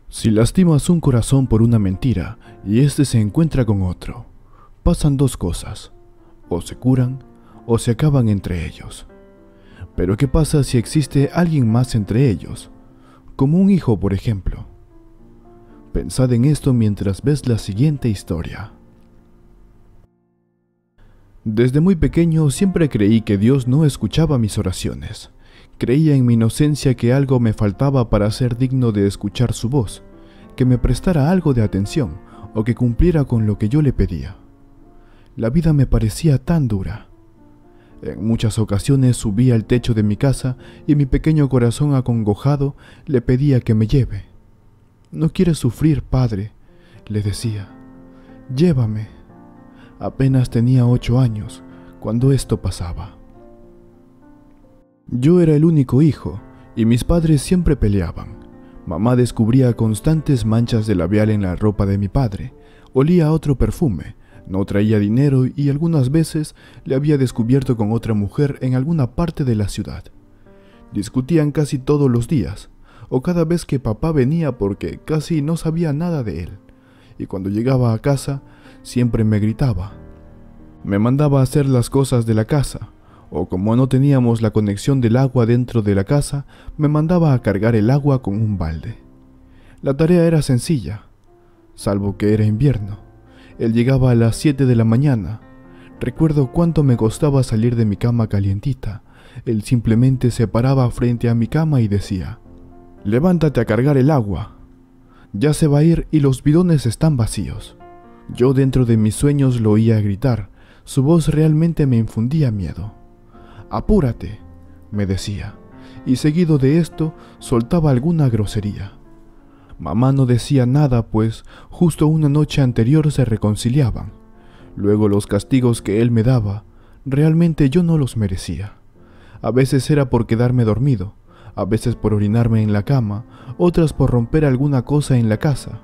Si lastimas un corazón por una mentira y éste se encuentra con otro, pasan dos cosas: o se curan o se acaban entre ellos. Pero ¿qué pasa si existe alguien más entre ellos? Como un hijo, por ejemplo. Pensad en esto mientras ves la siguiente historia. Desde muy pequeño siempre creí que Dios no escuchaba mis oraciones. Creía en mi inocencia que algo me faltaba para ser digno de escuchar su voz, que me prestara algo de atención o que cumpliera con lo que yo le pedía. La vida me parecía tan dura. En muchas ocasiones subía al techo de mi casa y mi pequeño corazón acongojado le pedía que me lleve. «No quieres sufrir, padre», le decía. «Llévame». Apenas tenía 8 años cuando esto pasaba. Yo era el único hijo y mis padres siempre peleaban. Mamá descubría constantes manchas de labial en la ropa de mi padre, olía a otro perfume, no traía dinero y algunas veces le había descubierto con otra mujer en alguna parte de la ciudad. Discutían casi todos los días, o cada vez que papá venía porque casi no sabía nada de él, y cuando llegaba a casa siempre me gritaba. Me mandaba a hacer las cosas de la casa, o como no teníamos la conexión del agua dentro de la casa, me mandaba a cargar el agua con un balde. La tarea era sencilla, salvo que era invierno. Él llegaba a las 7 de la mañana. Recuerdo cuánto me costaba salir de mi cama calientita. Él simplemente se paraba frente a mi cama y decía: «Levántate a cargar el agua. Ya se va a ir y los bidones están vacíos». Yo dentro de mis sueños lo oía gritar. Su voz realmente me infundía miedo. «Apúrate», me decía, y seguido de esto soltaba alguna grosería. Mamá no decía nada, pues justo una noche anterior se reconciliaban. Luego los castigos que él me daba, realmente yo no los merecía. A veces era por quedarme dormido, a veces por orinarme en la cama, otras por romper alguna cosa en la casa,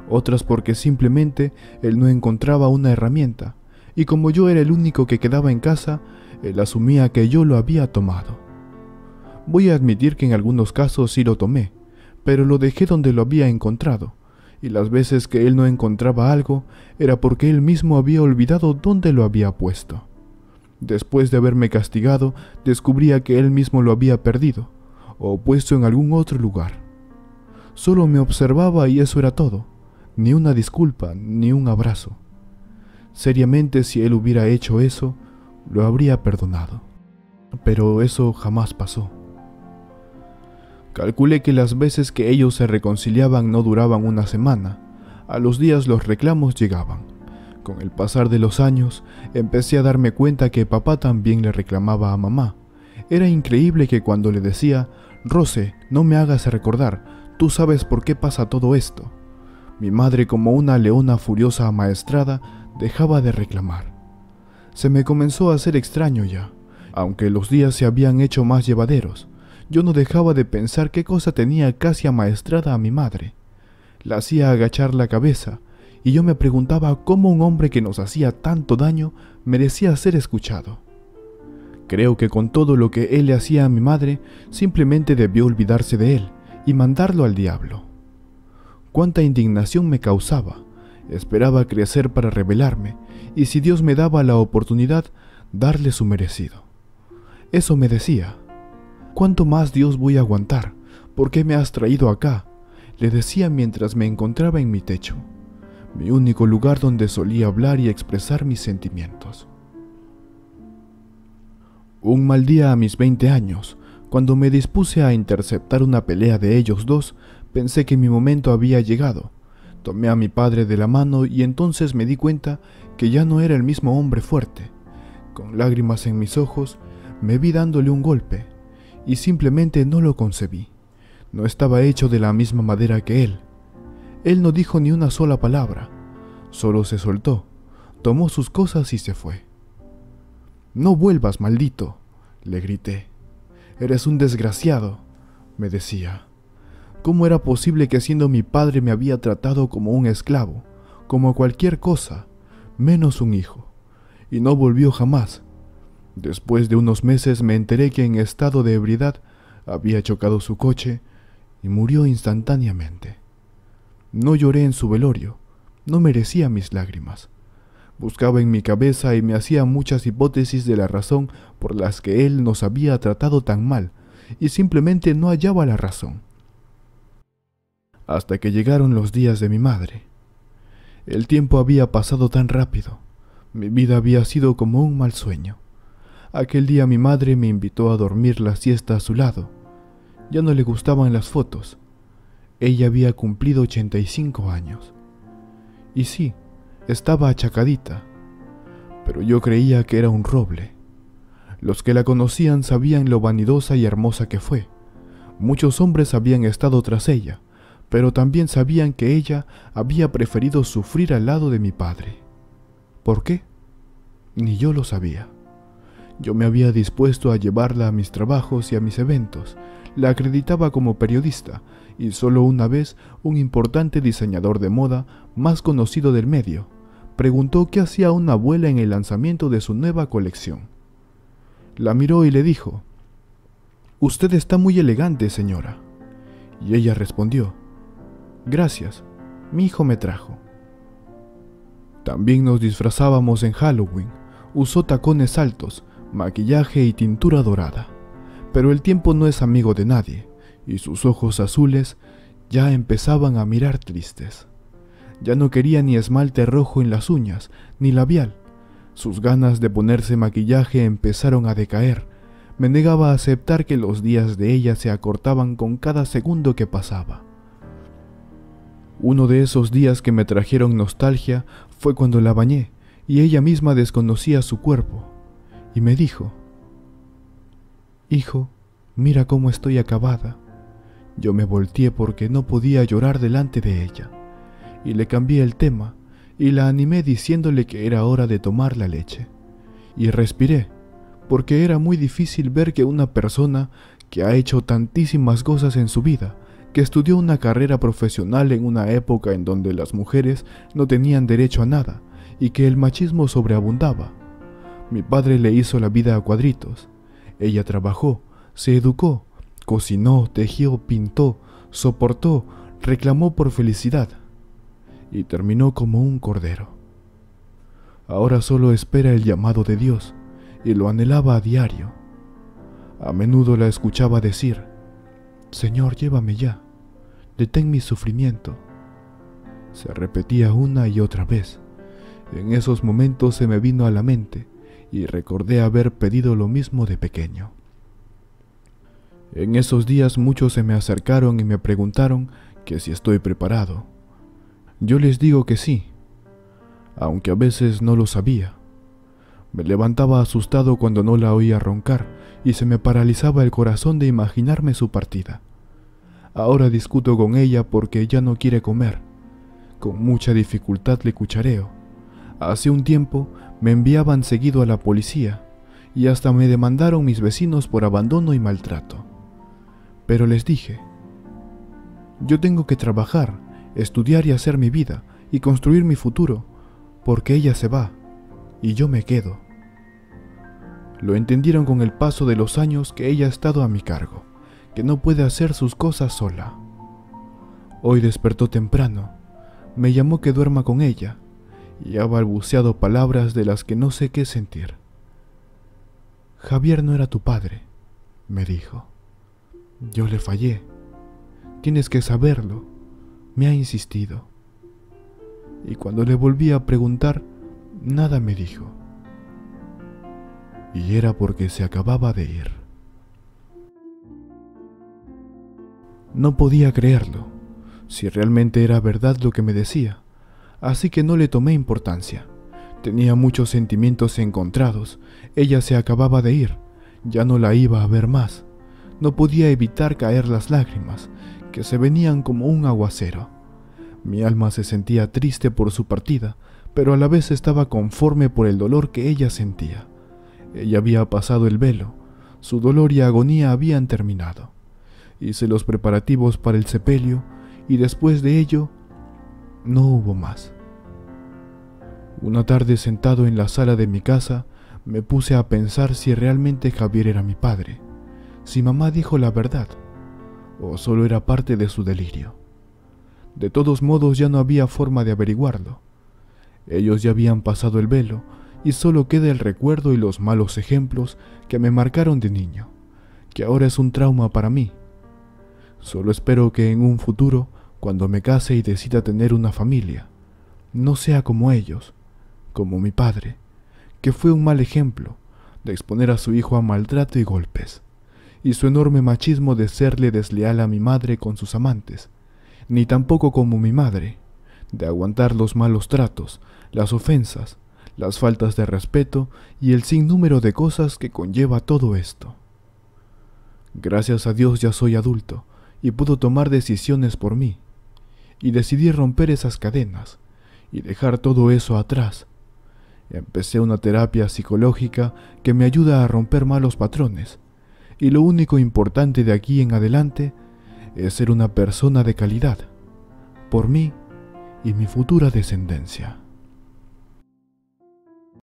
otras porque simplemente él no encontraba una herramienta, y como yo era el único que quedaba en casa, él asumía que yo lo había tomado. Voy a admitir que en algunos casos sí lo tomé, pero lo dejé donde lo había encontrado, y las veces que él no encontraba algo era porque él mismo había olvidado dónde lo había puesto. Después de haberme castigado, descubría que él mismo lo había perdido, o puesto en algún otro lugar. Solo me observaba y eso era todo, ni una disculpa, ni un abrazo. Seriamente, si él hubiera hecho eso, lo habría perdonado. Pero eso jamás pasó. Calculé que las veces que ellos se reconciliaban no duraban una semana. A los días los reclamos llegaban. Con el pasar de los años, empecé a darme cuenta que papá también le reclamaba a mamá. Era increíble que cuando le decía: «Rose, no me hagas recordar, tú sabes por qué pasa todo esto», mi madre, como una leona furiosa amaestrada, dejaba de reclamar. Se me comenzó a hacer extraño ya. Aunque los días se habían hecho más llevaderos, yo no dejaba de pensar qué cosa tenía casi amaestrada a mi madre. La hacía agachar la cabeza, y yo me preguntaba cómo un hombre que nos hacía tanto daño merecía ser escuchado. Creo que con todo lo que él le hacía a mi madre, simplemente debió olvidarse de él y mandarlo al diablo. Cuánta indignación me causaba. Esperaba crecer para rebelarme, y si Dios me daba la oportunidad, darle su merecido. Eso me decía. «¿Cuánto más, Dios, voy a aguantar? ¿Por qué me has traído acá?», le decía mientras me encontraba en mi techo, mi único lugar donde solía hablar y expresar mis sentimientos. Un mal día a mis 20 años, cuando me dispuse a interceptar una pelea de ellos dos, pensé que mi momento había llegado. Tomé a mi padre de la mano y entonces me di cuenta que ya no era el mismo hombre fuerte. Con lágrimas en mis ojos, me vi dándole un golpe, y simplemente no lo concebí. No estaba hecho de la misma madera que él. Él no dijo ni una sola palabra, solo se soltó, tomó sus cosas y se fue. «No vuelvas, maldito», le grité. «Eres un desgraciado», me decía. ¿Cómo era posible que siendo mi padre me había tratado como un esclavo, como cualquier cosa, menos un hijo? Y no volvió jamás. Después de unos meses me enteré que en estado de ebriedad había chocado su coche y murió instantáneamente. No lloré en su velorio, no merecía mis lágrimas. Buscaba en mi cabeza y me hacía muchas hipótesis de la razón por las que él nos había tratado tan mal, y simplemente no hallaba la razón. Hasta que llegaron los días de mi madre. El tiempo había pasado tan rápido. Mi vida había sido como un mal sueño. Aquel día mi madre me invitó a dormir la siesta a su lado. Ya no le gustaban las fotos. Ella había cumplido 85 años. Y sí, estaba achacadita, pero yo creía que era un roble. Los que la conocían sabían lo vanidosa y hermosa que fue. Muchos hombres habían estado tras ella, pero también sabían que ella había preferido sufrir al lado de mi padre. ¿Por qué? Ni yo lo sabía. Yo me había dispuesto a llevarla a mis trabajos y a mis eventos. La acreditaba como periodista, y solo una vez un importante diseñador de moda, más conocido del medio, preguntó qué hacía una abuela en el lanzamiento de su nueva colección. La miró y le dijo: «Usted está muy elegante, señora». Y ella respondió: «Gracias, mi hijo me trajo». También nos disfrazábamos en Halloween. Usó tacones altos, maquillaje y tintura dorada. Pero el tiempo no es amigo de nadie, y sus ojos azules ya empezaban a mirar tristes. Ya no quería ni esmalte rojo en las uñas, ni labial. Sus ganas de ponerse maquillaje empezaron a decaer. Me negaba a aceptar que los días de ella se acortaban con cada segundo que pasaba. Uno de esos días que me trajeron nostalgia fue cuando la bañé y ella misma desconocía su cuerpo, y me dijo: «Hijo, mira cómo estoy acabada». Yo me volteé porque no podía llorar delante de ella, y le cambié el tema, y la animé diciéndole que era hora de tomar la leche. Y respiré, porque era muy difícil ver que una persona que ha hecho tantísimas cosas en su vida, que estudió una carrera profesional en una época en donde las mujeres no tenían derecho a nada, y que el machismo sobreabundaba. Mi padre le hizo la vida a cuadritos. Ella trabajó, se educó, cocinó, tejió, pintó, soportó, reclamó por felicidad, y terminó como un cordero. Ahora solo espera el llamado de Dios, y lo anhelaba a diario. A menudo la escuchaba decir: «Señor, llévame ya, detén mi sufrimiento». Se repetía una y otra vez. En esos momentos se me vino a la mente, y recordé haber pedido lo mismo de pequeño. En esos días muchos se me acercaron y me preguntaron que si estoy preparado. Yo les digo que sí, aunque a veces no lo sabía. Me levantaba asustado cuando no la oía roncar y se me paralizaba el corazón de imaginarme su partida. Ahora discuto con ella porque ya no quiere comer. Con mucha dificultad le cuchareo. Hace un tiempo me enviaban seguido a la policía y hasta me demandaron mis vecinos por abandono y maltrato. Pero les dije: yo tengo que trabajar, estudiar y hacer mi vida y construir mi futuro, porque ella se va y yo me quedo. Lo entendieron con el paso de los años que ella ha estado a mi cargo, que no puede hacer sus cosas sola. Hoy despertó temprano, me llamó que duerma con ella y ha balbuceado palabras de las que no sé qué sentir. Javier no era tu padre, me dijo. Yo le fallé. Tienes que saberlo, me ha insistido. Y cuando le volví a preguntar, nada me dijo. Y era porque se acababa de ir. No podía creerlo, si realmente era verdad lo que me decía, así que no le tomé importancia. Tenía muchos sentimientos encontrados, ella se acababa de ir, ya no la iba a ver más. No podía evitar caer las lágrimas, que se venían como un aguacero. Mi alma se sentía triste por su partida, pero a la vez estaba conforme por el dolor que ella sentía. Ella había pasado el velo, su dolor y agonía habían terminado. Hice los preparativos para el sepelio y después de ello no hubo más. Una tarde sentado en la sala de mi casa, me puse a pensar si realmente Javier era mi padre, si mamá dijo la verdad, o solo era parte de su delirio. De todos modos ya no había forma de averiguarlo. Ellos ya habían pasado el velo y solo queda el recuerdo y los malos ejemplos que me marcaron de niño, que ahora es un trauma para mí. Solo espero que en un futuro, cuando me case y decida tener una familia, no sea como ellos, como mi padre, que fue un mal ejemplo de exponer a su hijo a maltrato y golpes, y su enorme machismo de serle desleal a mi madre con sus amantes, ni tampoco como mi madre, de aguantar los malos tratos, las ofensas, las faltas de respeto y el sinnúmero de cosas que conlleva todo esto. Gracias a Dios ya soy adulto y puedo tomar decisiones por mí, y decidí romper esas cadenas y dejar todo eso atrás. Empecé una terapia psicológica que me ayuda a romper malos patrones, y lo único importante de aquí en adelante es ser una persona de calidad, por mí y mi futura descendencia.